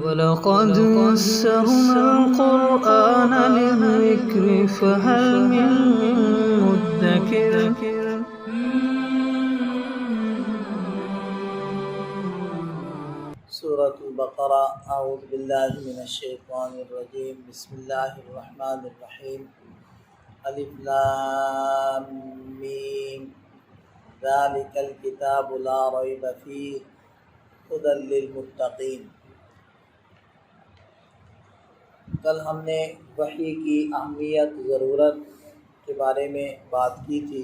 وَلَقَدْ يَسَّرْنَا الْقُرْآنَ لِلذِّكْرِ فَهَلْ مِن مُّدَّكِرٍ سورۃ البقرہ اعوذ باللہ من الشیطان الرجیم بسم اللہ الرحمن الرحیم الف لام میم ذالک الکتاب لا ریب فیہ ھدی للمتقین۔ کل ہم نے وحی کی اہمیت، ضرورت کے بارے میں بات کی تھی۔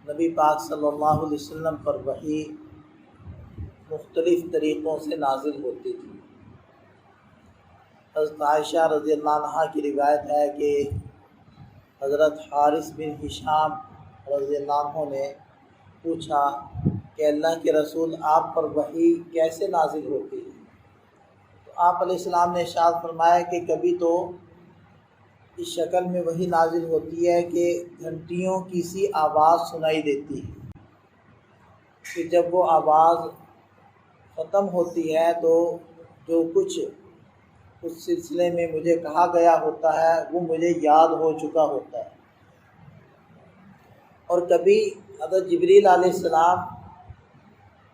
نبی پاک صلی اللہ علیہ وسلم پر وحی مختلف طریقوں سے نازل ہوتی تھی۔ حضرت عائشہ رضی اللہ عنہا کی روایت ہے کہ حضرت حارث بن ہشام رضی اللہ عنہ نے پوچھا کہ اللہ کے رسول آپ پر وحی کیسے نازل ہوتی ہے؟ تو آپ علیہ السلام نے ارشاد فرمایا کہ کبھی تو اس شکل میں وحی نازل ہوتی ہے کہ گھنٹیوں کی سی آواز سنائی دیتی ہے کہ جب وہ آواز ختم ہوتی ہے تو جو کچھ اس سلسلے میں مجھے کہا گیا ہوتا ہے وہ مجھے یاد ہو چکا ہوتا ہے۔ اور کبھی حضرت جبریل علیہ السلام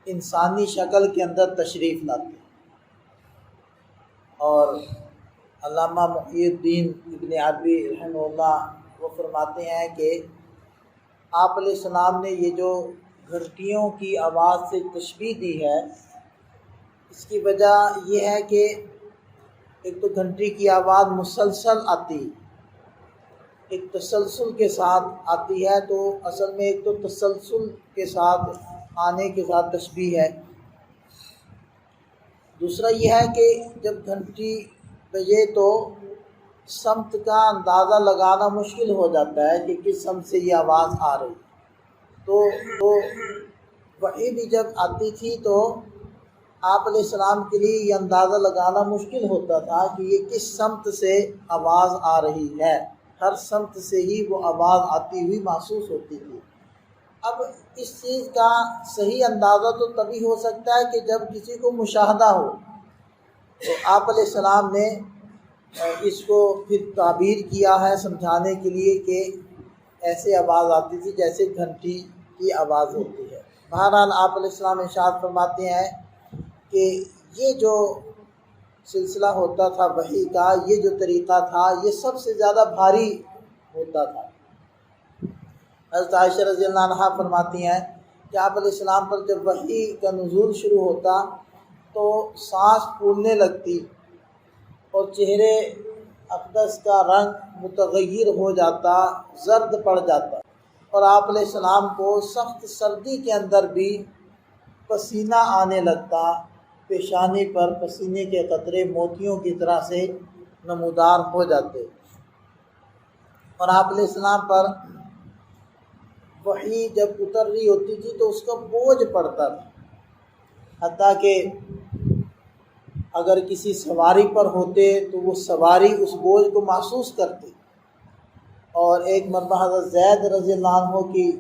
انسانی شکل کے اندر تشریف لاتے ہیں، اور علامہ محی الدین ابن عربی رحمہ اللہ وہ فرماتے ہیں کہ آپ علیہ السلام نے یہ جو گھنٹیوں کی آواز سے تشبیہ دی ہے، اس کی وجہ یہ ہے کہ ایک تو گھنٹی کی آواز مسلسل آتی، ایک تسلسل کے ساتھ آتی ہے، تو اصل میں ایک تو تسلسل کے ساتھ آنے کے ساتھ تشبیہ ہے۔ دوسرا یہ ہے کہ جب گھنٹی بجے تو سمت کا اندازہ لگانا مشکل ہو جاتا ہے کہ کس سمت سے یہ آواز آ رہی، تو وحی بھی جب آتی تھی تو آپ علیہ السلام کے لیے یہ اندازہ لگانا مشکل ہوتا تھا کہ یہ کس سمت سے آواز آ رہی ہے، ہر سمت سے ہی وہ آواز آتی ہوئی محسوس ہوتی تھی۔ اب اس چیز کا صحیح اندازہ تو تبھی ہو سکتا ہے کہ جب کسی کو مشاہدہ ہو، تو آپ علیہ السلام نے اس کو پھر تعبیر کیا ہے سمجھانے کے لیے کہ ایسے آواز آتی تھی جیسے گھنٹی کی آواز ہوتی ہے۔ بہرحال آپ علیہ السلام ارشاد فرماتے ہیں کہ یہ جو سلسلہ ہوتا تھا وحی کا، یہ جو طریقہ تھا، یہ سب سے زیادہ بھاری ہوتا تھا۔ حضرت عائشہ رضی اللہ عنہا فرماتی ہیں کہ آپ علیہ السلام پر جب وحی کا نزول شروع ہوتا تو سانس پھولنے لگتی اور چہرے اقدس کا رنگ متغیر ہو جاتا، زرد پڑ جاتا، اور آپ علیہ السلام کو سخت سردی کے اندر بھی پسینہ آنے لگتا، پیشانی پر پسینے کے قطرے موتیوں کی طرح سے نمودار ہو جاتے، اور آپ علیہ السلام پر وحی جب اتر رہی ہوتی تھی تو اس کا بوجھ پڑتا تھا، حتیٰ کہ اگر کسی سواری پر ہوتے تو وہ سواری اس بوجھ کو محسوس کرتی۔ اور ایک مرتبہ حضرت زید رضی اللہ عنہ کی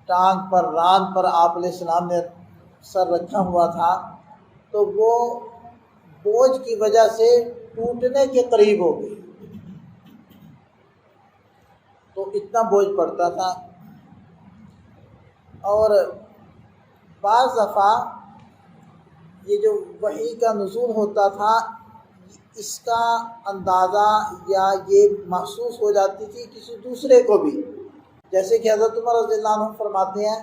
ٹانگ پر، ران پر آپ علیہ السلام نے سر رکھا ہوا تھا، تو وہ بوجھ کی وجہ سے ٹوٹنے کے قریب ہو گئی، تو اتنا بوجھ پڑتا تھا۔ اور بعض دفعہ یہ جو وحی کا نزول ہوتا تھا، اس کا اندازہ یا یہ محسوس ہو جاتی تھی کسی دوسرے کو بھی، جیسے کہ حضرت عمر رضی اللہ عنہ فرماتے ہیں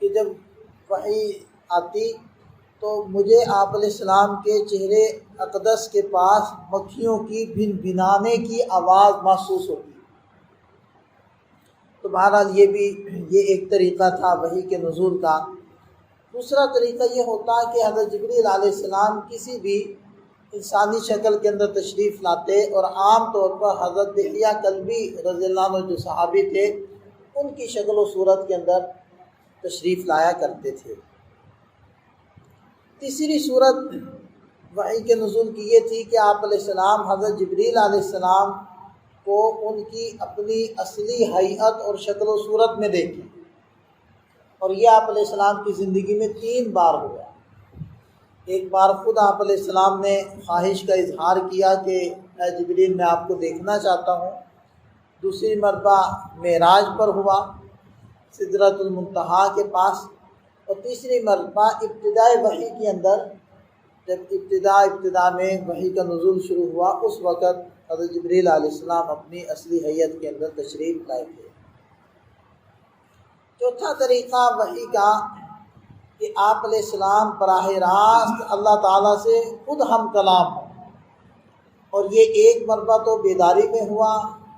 کہ جب وحی آتی تو مجھے آپ علیہ السلام کے چہرے اقدس کے پاس مکھیوں کی بھن بھنانے کی آواز محسوس ہوتی۔ تو بہرحال یہ ایک طریقہ تھا وحی کے نزول کا۔ دوسرا طریقہ یہ ہوتا کہ حضرت جبریل علیہ السلام کسی بھی انسانی شکل کے اندر تشریف لاتے، اور عام طور پر حضرت دحیہ کلبی رضی اللہ عنہ جو صحابی تھے ان کی شکل و صورت کے اندر تشریف لایا کرتے تھے۔ تیسری صورت وحی کے نزول کی یہ تھی کہ آپ علیہ السلام حضرت جبریل علیہ السلام کو ان کی اپنی اصلی حیت اور شکل و صورت میں دیکھیں، اور یہ آپ علیہ السلام کی زندگی میں 3 بار ہوا۔ ایک بار خود آپ علیہ السلام نے خواہش کا اظہار کیا کہ اے جبریل میں آپ کو دیکھنا چاہتا ہوں۔ دوسری مرتبہ معراج پر ہوا سدرۃ المنتہا کے پاس، اور تیسری مرتبہ ابتدائی وحی کے اندر جب ابتدا میں وحی کا نزول شروع ہوا، اس وقت حضرت جبریل علیہ السلام اپنی اصلی حیت کے اندر تشریف لائے تھے۔ چوتھا طریقہ وحی کا کہ آپ علیہ السلام براہ راست اللہ تعالیٰ سے خود ہم کلام ہوں، اور یہ ایک مرتبہ تو بیداری میں ہوا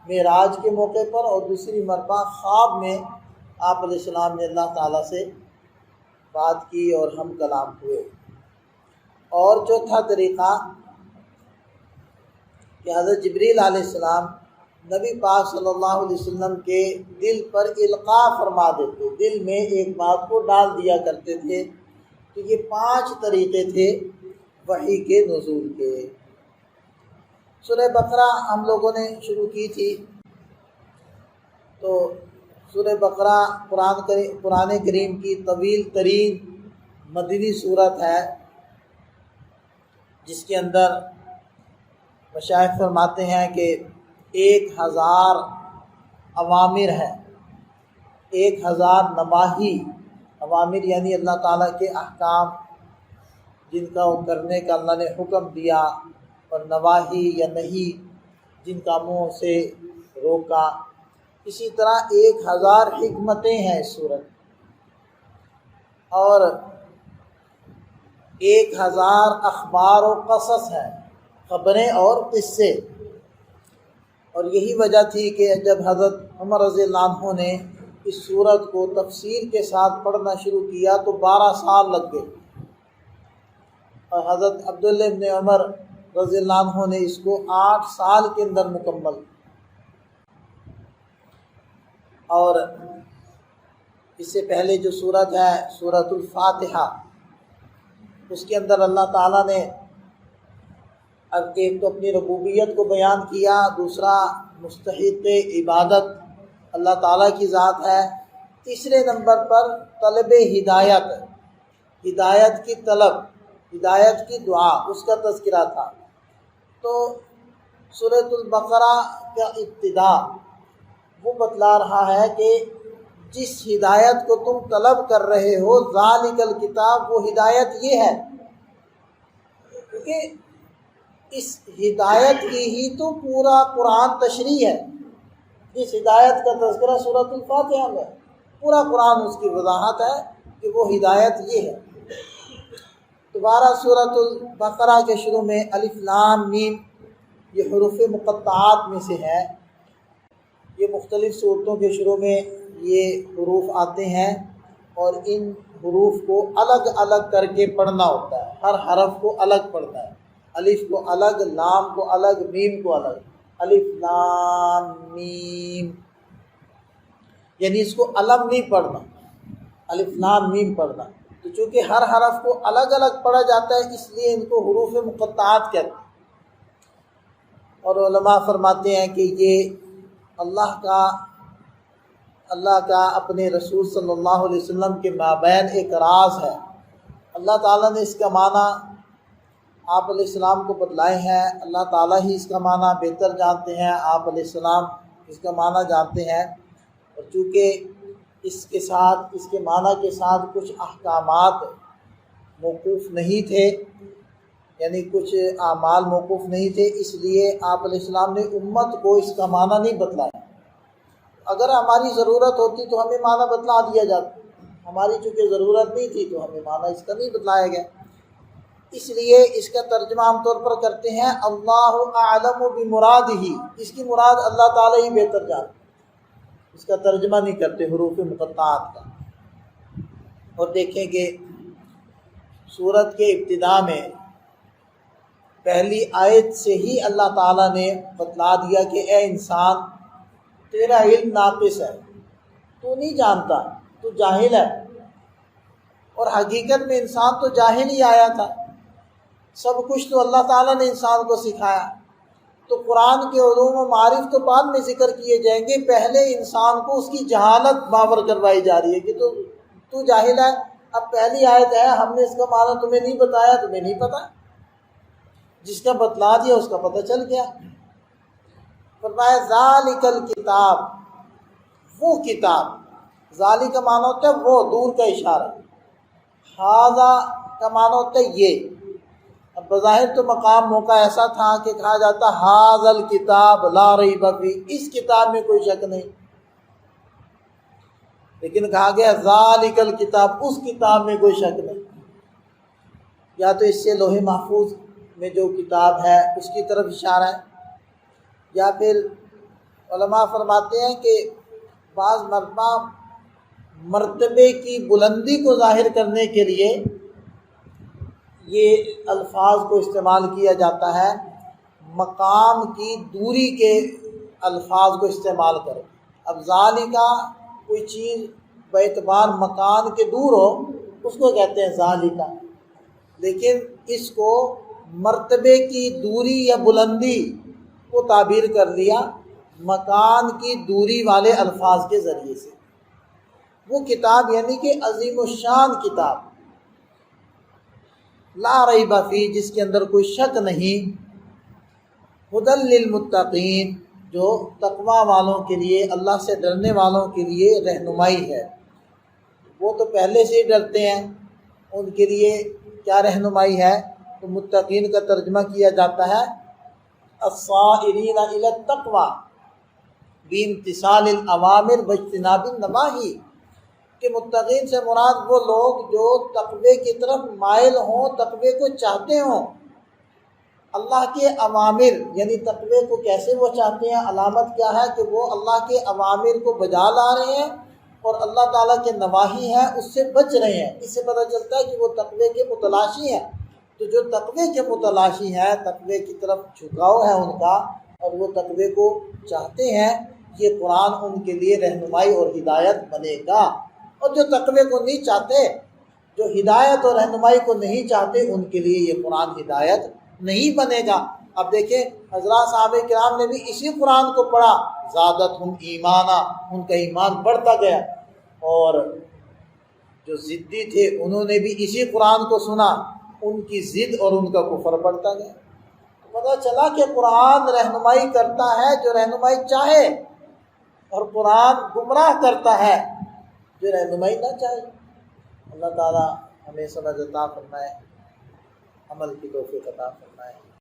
معراج کے موقع پر، اور دوسری مرتبہ خواب میں آپ علیہ السلام نے اللہ تعالیٰ سے بات کی اور ہم کلام ہوئے۔ اور چوتھا طریقہ کہ حضرت جبریل علیہ السلام نبی پاک صلی اللہ علیہ وسلم کے دل پر القاء فرما دیتے، دل میں ایک بات کو ڈال دیا کرتے تھے۔ تو یہ 5 طریقے تھے وحی کے نزول کے۔ سورہ بقرہ ہم لوگوں نے شروع کی تھی، تو سورہ بقرہ قرآن کریم کی طویل ترین مدنی سورت ہے، جس کے اندر مشائخ فرماتے ہیں کہ 1000 اوامر ہیں، 1000 نواہی، اوامر یعنی اللہ تعالیٰ کے احکام جن کا وہ کرنے کا اللہ نے حکم دیا، اور نواہی یا نہیں جن کاموں سے روکا۔ اسی طرح 1000 حکمتیں ہیں اس صورت، اور 1000 اخبار و قصص ہیں، خبریں اور قصے۔ اور یہی وجہ تھی کہ جب حضرت عمر رضی اللہ عنہ نے اس سورت کو تفصیل کے ساتھ پڑھنا شروع کیا تو 12 سال لگ گئے، اور حضرت عبداللہ ابن عمر رضی اللہ عنہ نے اس کو 8 سال کے اندر مکمل۔ اور اس سے پہلے جو سورت ہے سورۃ الفاتحہ، اس کے اندر اللہ تعالیٰ نے اب ایک تو اپنی ربوبیت کو بیان کیا، دوسرا مستحق عبادت اللہ تعالیٰ کی ذات ہے، تیسرے نمبر پر طلب ہدایت، ہدایت کی طلب، ہدایت کی دعا، اس کا تذکرہ تھا۔ تو سورۃ البقرہ کا ابتدا وہ بتلا رہا ہے کہ جس ہدایت کو تم طلب کر رہے ہو، ذالک الکتاب، وہ ہدایت یہ ہے، کیونکہ اس ہدایت کی ہی تو پورا قرآن تشریح ہے۔ جس ہدایت کا تذکرہ سورۃ الفاتحہ میں، پورا قرآن اس کی وضاحت ہے کہ وہ ہدایت یہ ہے۔ دوبارہ سورۃ البقرہ کے شروع میں الف لام میم، یہ حروف مقطعات میں سے ہے۔ یہ مختلف صورتوں کے شروع میں یہ حروف آتے ہیں، اور ان حروف کو الگ الگ کر کے پڑھنا ہوتا ہے، ہر حرف کو الگ پڑھنا ہے، الف کو الگ، لام کو الگ، میم کو الگ، الف لام میم، یعنی اس کو علم نہیں پڑھنا، الف لام میم پڑھنا۔ تو چونکہ ہر حرف کو الگ الگ پڑھا جاتا ہے، اس لیے ان کو حروف مقطعات کہتے ہیں۔ اور علماء فرماتے ہیں کہ یہ اللہ کا اپنے رسول صلی اللہ علیہ وسلم کے مابین ایک راز ہے۔ اللہ تعالیٰ نے اس کا معنی آپ علیہ السلام کو بتلائے ہیں، اللہ تعالیٰ ہی اس کا معنی بہتر جانتے ہیں، آپ علیہ السلام اس کا معنی جانتے ہیں۔ اور چونکہ اس کے معنی کے ساتھ کچھ احکامات موقوف نہیں تھے، یعنی کچھ اعمال موقوف نہیں تھے، اس لیے آپ علیہ السلام نے امت کو اس کا معنی نہیں بتلایا۔ اگر ہماری ضرورت ہوتی تو ہمیں معنی بتلا دیا جاتا، ہماری چونکہ ضرورت نہیں تھی تو ہمیں معنی اس کا نہیں بتلایا گیا۔ اس لیے اس کا ترجمہ عام طور پر کرتے ہیں اللہ اعلم بمرادہ، اس کی مراد اللہ تعالیٰ ہی بہتر جانتے، اس کا ترجمہ نہیں کرتے حروف مقطعات کا۔ اور دیکھیں کہ سورت کے ابتدا میں پہلی آیت سے ہی اللہ تعالیٰ نے بتلا دیا کہ اے انسان، تیرا علم ناقص ہے، تو نہیں جانتا، تو جاہل ہے۔ اور حقیقت میں انسان تو جاہل ہی آیا تھا، سب کچھ تو اللہ تعالیٰ نے انسان کو سکھایا۔ تو قرآن کے علوم و معارف تو بعد میں ذکر کیے جائیں گے، پہلے انسان کو اس کی جہالت باور کروائی جا رہی ہے کہ تو جاہل ہے، اب پہلی آیت ہے ہم نے اس کا معنی تمہیں نہیں بتایا، تمہیں نہیں پتا، جس کا بتلا دیا اس کا پتہ چل گیا۔ فرمایا ذالک الکتاب، وہ کتاب، ذالک کا معنی ہوتا ہے وہ، دور کا اشارہ، ھذا کا معنی ہوتا ہے یہ۔ اب بظاہر تو مقام موقع ایسا تھا کہ کہا جاتا ھذا الکتاب لا ریب فیہ، اس کتاب میں کوئی شک نہیں، لیکن کہا گیا ذالک الکتاب، اس کتاب میں کوئی شک نہیں۔ یا تو اس سے لوح محفوظ میں جو کتاب ہے اس کی طرف اشارہ ہے، یا پھر علماء فرماتے ہیں کہ بعض مرتبہ مرتبے کی بلندی کو ظاہر کرنے کے لیے یہ الفاظ کو استعمال کیا جاتا ہے، مقام کی دوری کے الفاظ کو استعمال کرو۔ اب ذالکا کوئی چیز باعتبار مکان کے دور ہو اس کو کہتے ہیں ذالکا، لیکن اس کو مرتبے کی دوری یا بلندی کو تعبیر کر لیا مکان کی دوری والے الفاظ کے ذریعے سے۔ وہ کتاب یعنی کہ عظیم الشان کتاب، لا ریب فیہ، جس کے اندر کوئی شک نہیں، ھدی للمتقین، جو تقوی والوں کے لیے، اللہ سے ڈرنے والوں کے لیے رہنمائی ہے۔ وہ تو پہلے سے ہی ڈرتے ہیں، ان کے لیے کیا رہنمائی ہے؟ تو متقین کا ترجمہ کیا جاتا ہے الصائرین الی التقوی بامتثال الاوامر واجتناب النواہی، کہ متقین سے مراد وہ لوگ جو تقوی کی طرف مائل ہوں، تقوی کو چاہتے ہوں۔ اللہ کے اوامر یعنی تقوی کو کیسے وہ چاہتے ہیں، علامت کیا ہے کہ وہ اللہ کے اوامر کو بجا لا رہے ہیں اور اللہ تعالیٰ کے نواہی ہیں اس سے بچ رہے ہیں۔ اس سے پتہ چلتا ہے کہ وہ تقوی کے متلاشی ہیں۔ تو جو تقوی کے متلاشی ہیں، تقوی کی طرف جھکاؤ ہے ان کا اور وہ تقوی کو چاہتے ہیں، یہ قرآن ان کے لیے رہنمائی اور ہدایت بنے گا۔ اور جو تقوی کو نہیں چاہتے، جو ہدایت اور رہنمائی کو نہیں چاہتے، ان کے لیے یہ قرآن ہدایت نہیں بنے گا۔ اب دیکھیں حضرات صحابہ کرام نے بھی اسی قرآن کو پڑھا، زادتہم ایمانا، ان کا ایمان بڑھتا گیا، اور جو ضدی تھے انہوں نے بھی اسی قرآن کو سنا، ان کی ضد اور ان کا کفر بڑھتا گیا۔ پتہ چلا کہ قرآن رہنمائی کرتا ہے جو رہنمائی چاہے، اور قرآن گمراہ کرتا ہے جو رہنمائی نہ چاہے۔ اللہ تعالیٰ ہمیں سمجھ عطا فرمائے، عمل کی توفیق عطا فرمائے۔